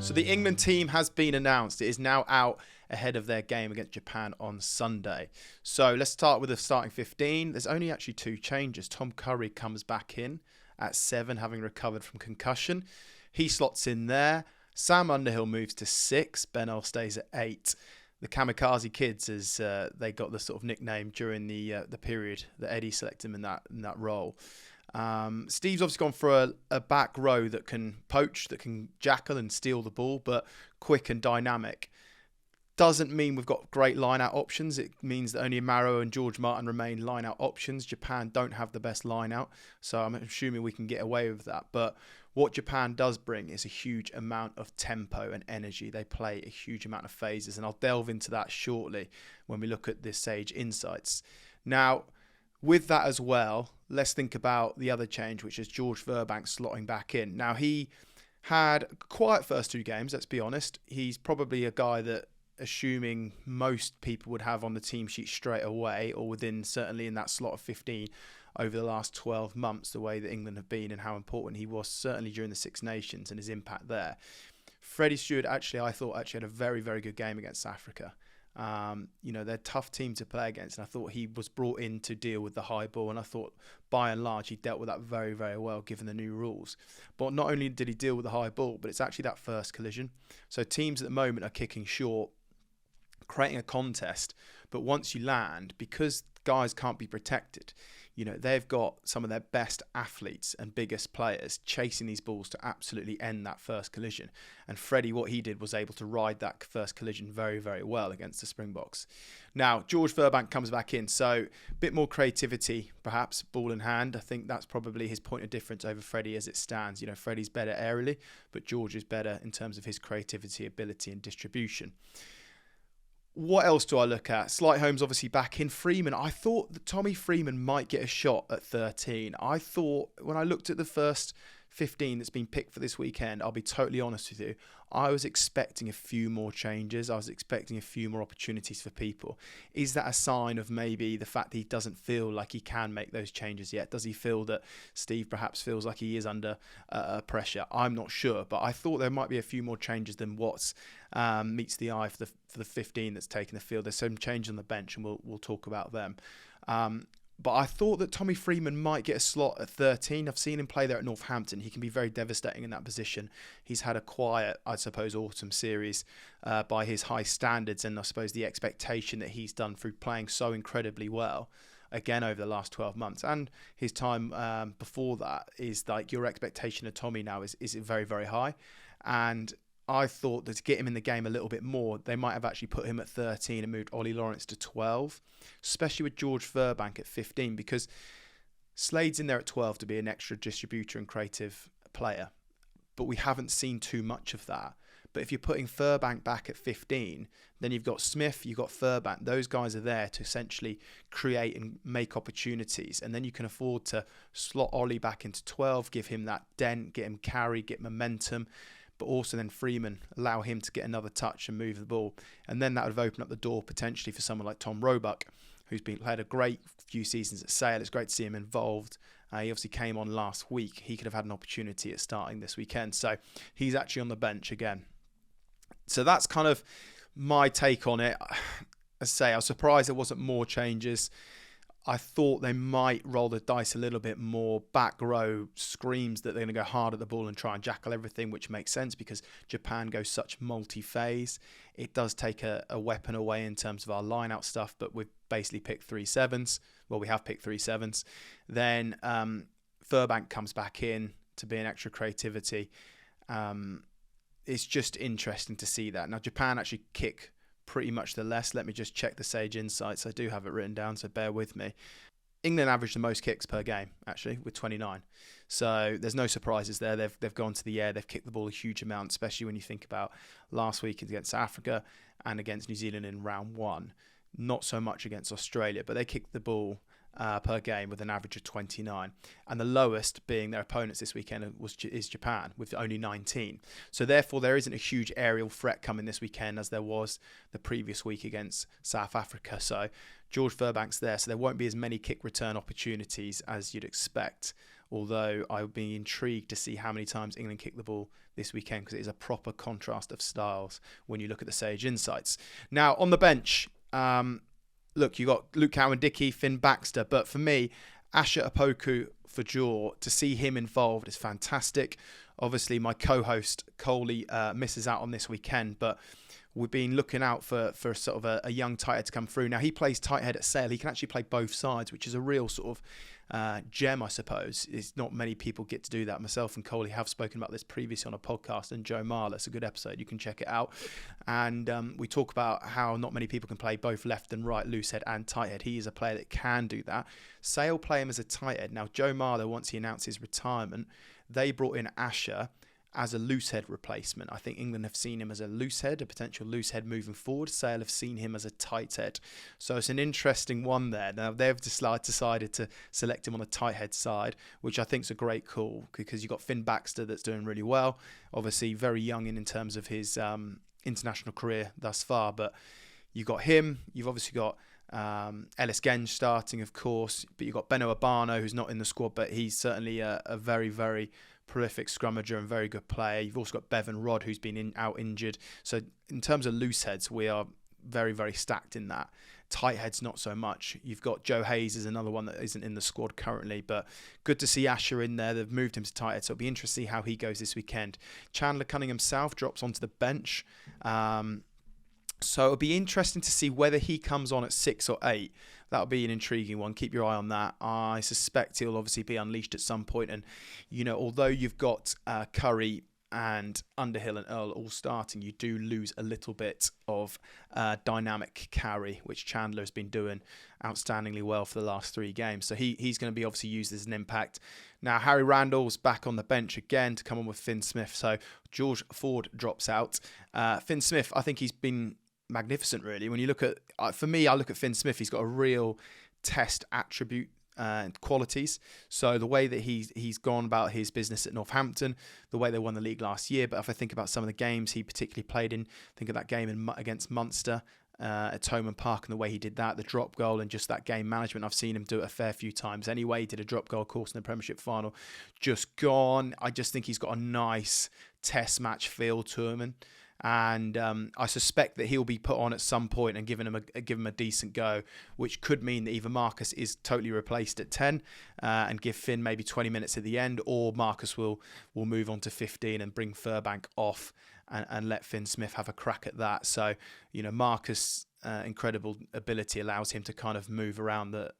So the England team has been announced. It is now out ahead of their game against Japan on Sunday. So let's start with the starting 15. There's only actually 2 changes. Tom Curry comes back in at 7, having recovered from concussion. He slots in there. Sam Underhill moves to 6. Ben Earl stays at 8. The Kamikaze kids, as they got the sort of nickname during the period that Eddie selected him in that role. Steve's obviously gone for a back row that can poach, that can jackal and steal the ball, but quick and dynamic. Doesn't mean we've got great line-out options. It means that only Amaro and George Martin remain line-out options. Japan don't have the best line-out, so I'm assuming we can get away with that. But what Japan does bring is a huge amount of tempo and energy. They play a huge amount of phases, and I'll delve into that shortly when we look at this Sage Insights. Now, with that as well, let's think about the other change, which is George Furbank slotting back in. Now, he had a quiet first 2 games, let's be honest. He's probably a guy that, assuming most people would have on the team sheet straight away, or within certainly in that slot of 15 over the last 12 months, the way that England have been and how important he was, certainly during the Six Nations and his impact there. Freddie Steward, I thought had a very, very good game against Africa. They're a tough team to play against, and I thought he was brought in to deal with the high ball, and I thought by and large he dealt with that very, very well given the new rules. But not only did he deal with the high ball, but it's actually that first collision. So teams at the moment are kicking short, creating a contest, but once you land, because guys can't be protected, they've got some of their best athletes and biggest players chasing these balls to absolutely end that first collision. And Freddie, what he did was able to ride that first collision very, very well against the Springboks. Now, George Furbank comes back in, so a bit more creativity, perhaps, ball in hand. I think that's probably his point of difference over Freddie as it stands. Freddie's better aerially, but George is better in terms of his creativity, ability and distribution. What else do I look at? Slight Holmes obviously back in. Freeman, I thought that Tommy Freeman might get a shot at 13. I thought when I looked at the first 15 that's been picked for this weekend, I'll be totally honest with you, I was expecting a few more changes. I was expecting a few more opportunities for people. Is that a sign of maybe the fact that he doesn't feel like he can make those changes yet? Does he feel that Steve perhaps feels like he is under pressure? I'm not sure, but I thought there might be a few more changes than what's meets the eye for the 15 that's taking the field. There's some changes on the bench, and we'll talk about them. But I thought that Tommy Freeman might get a slot at 13. I've seen him play there at Northampton. He can be very devastating in that position. He's had a quiet, I suppose, autumn series by his high standards, and I suppose the expectation that he's done through playing so incredibly well again over the last 12 months. And his time before that is like your expectation of Tommy now is very, very high. And I thought that to get him in the game a little bit more, they might have actually put him at 13 and moved Ollie Lawrence to 12, especially with George Furbank at 15, because Slade's in there at 12 to be an extra distributor and creative player. But we haven't seen too much of that. But if you're putting Furbank back at 15, then you've got Smith, you've got Furbank. Those guys are there to essentially create and make opportunities. And then you can afford to slot Ollie back into 12, give him that dent, get him carry, get momentum. But also then Freeman, allow him to get another touch and move the ball. And then that would have opened up the door potentially for someone like Tom Roebuck, who's had a great few seasons at Sale. It's great to see him involved. He obviously came on last week. He could have had an opportunity at starting this weekend. So he's actually on the bench again. So that's kind of my take on it. As I say, I was surprised there wasn't more changes. I thought they might roll the dice a little bit more. Back row screams that they're going to go hard at the ball and try and jackal everything, which makes sense because Japan goes such multi-phase. It does take a weapon away in terms of our line-out stuff, but we've basically picked 3 7s. Well, we have picked 3 7s. Then Furbank comes back in to be an extra creativity. It's just interesting to see that. Now, Japan actually kick pretty much the less. Let me just check the Sage Insights. I do have it written down, so bear with me. England averaged the most kicks per game, actually, with 29. So there's no surprises there. They've gone to the air. They've kicked the ball a huge amount, especially when you think about last week against Africa and against New Zealand in round 1. Not so much against Australia, but they kicked the ball per game with an average of 29, and the lowest being their opponents this weekend is Japan with only 19. So therefore there isn't a huge aerial threat coming this weekend as there was the previous week against South Africa. So George Furbank's there, so there won't be as many kick return opportunities as you'd expect although I would be intrigued to see how many times England kick the ball this weekend, because it is a proper contrast of styles when you look at the Sage Insights. Now, on the bench, look, you got Luke Cowan-Dickie, Finn Baxter, but for me, Asher Opoku-Fordjour, to see him involved is fantastic. Obviously, my co-host Coley misses out on this weekend, but we've been looking out for sort of a young tight head to come through. Now, he plays tight head at Sale. He can actually play both sides, which is a real sort of gem, I suppose. It's not many people get to do that. Myself and Coley have spoken about this previously on a podcast, and Joe Marler, it's a good episode. You can check it out. And we talk about how not many people can play both left and right, loose head and tight head. He is a player that can do that. Sale play him as a tight head. Now, Joe Marler, once he announced his retirement, they brought in Asher as a loose head replacement. I think England have seen him as a loose head, a potential loose head moving forward. Sale have seen him as a tight head. So it's an interesting one there. Now, they've decided to select him on the tight head side, which I think is a great call, because you've got Finn Baxter that's doing really well. Obviously, very young in terms of his international career thus far, but you've got him. You've obviously got Ellis Genge starting, of course, but you've got Beno Abano, who's not in the squad, but he's certainly a very, very prolific scrummager and very good player. You've also got Bevan Rodd, who's been out injured. So in terms of loose heads, we are very, very stacked in that. Tight heads, not so much. You've got Joe Hayes is another one that isn't in the squad currently, but good to see Asher in there. They've moved him to tight head, so it'll be interesting to see how he goes this weekend. Chandler Cunningham South drops onto the bench. So it'll be interesting to see whether he comes on at 6 or 8. That'll be an intriguing one. Keep your eye on that. I suspect he'll obviously be unleashed at some point. And, you know, although you've got Curry and Underhill and Earl all starting, you do lose a little bit of dynamic carry, which Chandler has been doing outstandingly well for the last 3 games. So he's going to be obviously used as an impact. Now, Harry Randall's back on the bench again to come on with Finn Smith. So George Ford drops out. Finn Smith, I think he's been magnificent, really. When you look at, for me, I look at Finn Smith, he's got a real test attribute and qualities. So the way that he's gone about his business at Northampton, the way they won the league last year, but if I think about some of the games he particularly played in, think of that game against Munster at Thomond Park and the way he did that, the drop goal and just that game management. I've seen him do it a fair few times anyway. He did a drop goal, of course, in the Premiership final. Just gone. I just think he's got a nice test match feel to him, and I suspect that he'll be put on at some point and give him a decent go, which could mean that either Marcus is totally replaced at 10 and give Finn maybe 20 minutes at the end, or Marcus will move on to 15 and bring Furbank off and let Finn Smith have a crack at that. So, you know, Marcus' incredible ability allows him to kind of move around the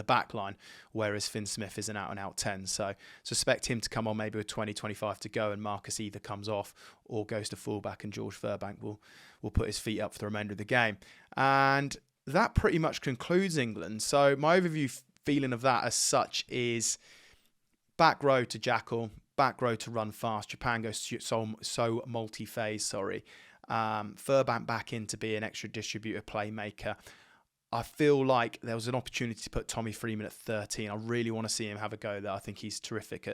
back line, whereas Finn Smith is an out-and-out 10. So suspect him to come on maybe with 20, 25 to go, and Marcus either comes off or goes to fullback, and George Furbank will put his feet up for the remainder of the game. And that pretty much concludes England. So my overview feeling of that as such is back row to Jackal, back row to run fast. Japan goes so multi-phase, Furbank back in to be an extra distributor playmaker. I feel like there was an opportunity to put Tommy Freeman at 13. I really want to see him have a go there. I think he's terrific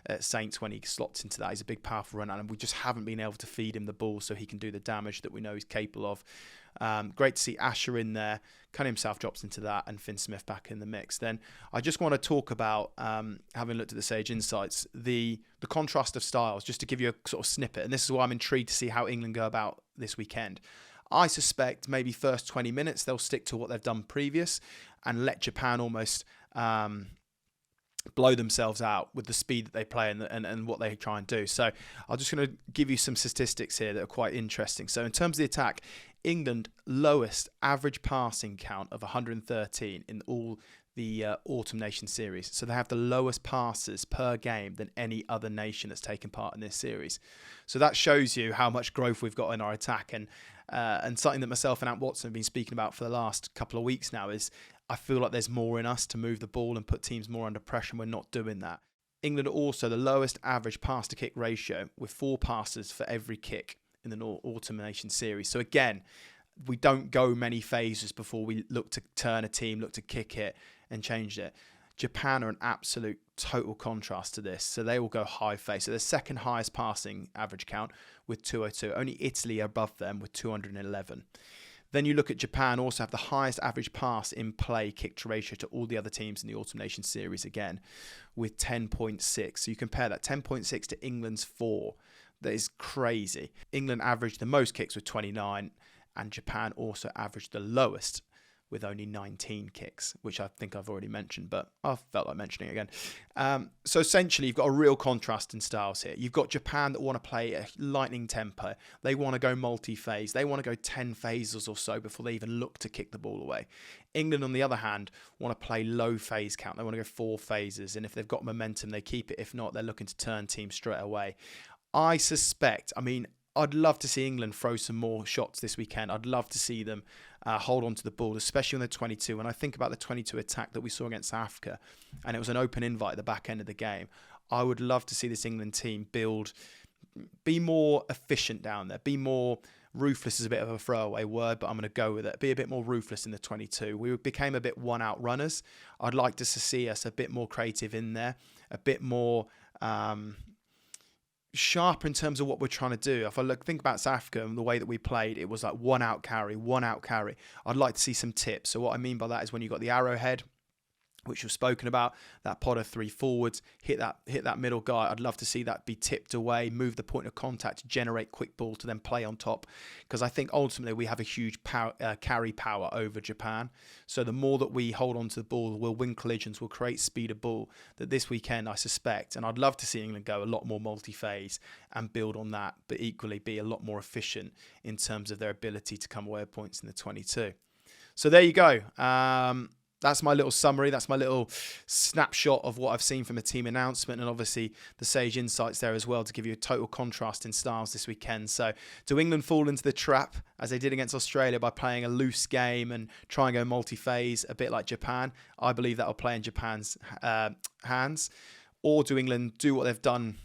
at Saints when he slots into that. He's a big, powerful runner, and we just haven't been able to feed him the ball so he can do the damage that we know he's capable of. Great to see Asher in there. Cunningham himself drops into that, and Finn Smith back in the mix. Then I just want to talk about, having looked at the Sage Insights, the contrast of styles, just to give you a sort of snippet. And this is why I'm intrigued to see how England go about this weekend. I suspect maybe first 20 minutes they'll stick to what they've done previous and let Japan almost blow themselves out with the speed that they play and what they try and do. So I'm just going to give you some statistics here that are quite interesting. So in terms of the attack, England lowest average passing count of 113 in all the Autumn Nation series. So they have the lowest passes per game than any other nation that's taken part in this series. So that shows you how much growth we've got in our attack. And something that myself and Ant Watson have been speaking about for the last couple of weeks now is I feel like there's more in us to move the ball and put teams more under pressure, and we're not doing that. England are also the lowest average pass to kick ratio, with 4 passes for every kick in the Autumn Nation series. So again, we don't go many phases before we look to turn a team, look to kick it and change it. Japan are an absolute total contrast to this. So they will go high phase. So the second highest passing average count with 202. Only Italy above them with 211. Then you look at Japan, also have the highest average pass in play kick to ratio to all the other teams in the Autumn Nations series again, with 10.6. So you compare that 10.6 to England's 4. That is crazy. England averaged the most kicks with 29, and Japan also averaged the lowest with only 19 kicks, which I think I've already mentioned, but I felt like mentioning it again. So essentially, you've got a real contrast in styles here. You've got Japan that want to play a lightning tempo. They want to go multi-phase. They want to go 10 phases or so before they even look to kick the ball away. England, on the other hand, want to play low phase count. They want to go 4 phases, and if they've got momentum, they keep it. If not, they're looking to turn teams straight away. I suspect, I'd love to see England throw some more shots this weekend. I'd love to see them hold on to the ball, especially on the 22. When I think about the 22 attack that we saw against Africa, and it was an open invite at the back end of the game, I would love to see this England team be more efficient down there, be more ruthless is a bit of a throwaway word, but I'm going to go with it. Be a bit more ruthless in the 22. We became a bit one-out runners. I'd like to see us a bit more creative in there, a bit more sharper in terms of what we're trying to do. If I think about South Africa and the way that we played, it was like one out carry. I'd like to see some tips. So what I mean by that is when you've got the arrowhead, which we've spoken about, that pod of 3 forwards, hit that middle guy. I'd love to see that be tipped away, move the point of contact to generate quick ball to then play on top. Because I think ultimately we have a huge carry power over Japan. So the more that we hold on to the ball, we'll win collisions, we'll create speed of ball. That this weekend, I suspect, and I'd love to see England go a lot more multi-phase and build on that, but equally be a lot more efficient in terms of their ability to come away with points in the 22. So there you go. That's my little summary. That's my little snapshot of what I've seen from a team announcement, and obviously the sage insights there as well to give you a total contrast in styles this weekend. So do England fall into the trap as they did against Australia by playing a loose game and try and go multi-phase a bit like Japan? I believe that will play in Japan's hands. Or do England do what they've done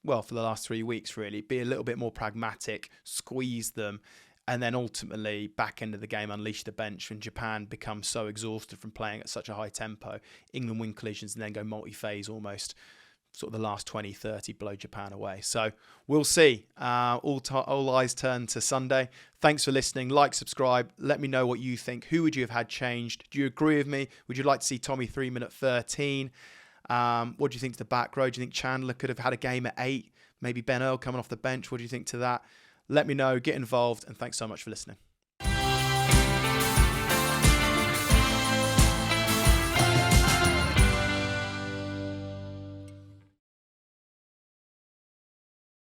well for the last 3 weeks, really? Be a little bit more pragmatic, squeeze them, and then ultimately, back end of the game, unleash the bench when Japan becomes so exhausted from playing at such a high tempo. England win collisions and then go multi-phase almost sort of the last 20, 30, blow Japan away. So we'll see. All eyes turn to Sunday. Thanks for listening. Like, subscribe. Let me know what you think. Who would you have had changed? Do you agree with me? Would you like to see Tommy 3 minute 13? What do you think to the back row? Do you think Chandler could have had a game at 8? Maybe Ben Earl coming off the bench. What do you think to that? Let me know, get involved, and thanks so much for listening.